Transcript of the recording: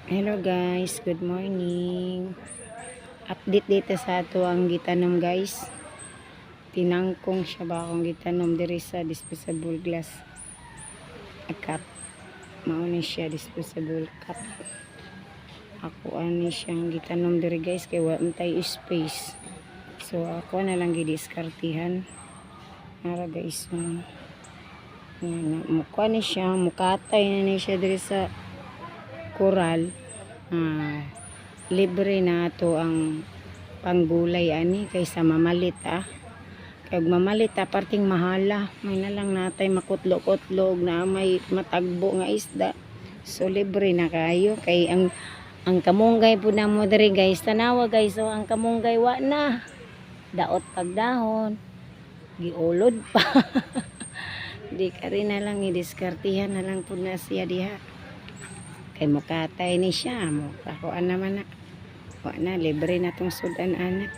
Hello guys, good morning. Update dito sa ato ang gitanom guys. Tinangkong siya ba akong gitanom diri sa disposable glass cup. Mauni siya disposable cup. Ako ani siyang gitanom diri guys kay wa tay space. So ako na lang gidiskartihan. Ara guys, mukha ni siya, mukatay na ni siya diri sa koral. Libre na to ang panggulay ani kaysa mamalit kag mamalit parting mahala may na lang natay makutlo-kutlog na may matagbo nga isda, so libre na kayo kay ang kamunggay po na mo diri guys, tanawa guys, so ang kamunggay wa na daot pagdahon giulod pa di ka rin na lang idiskartihan na lang po na siya diha kay mukatay ni siya mo kakuan naman na wa na libre na tong sudan anak.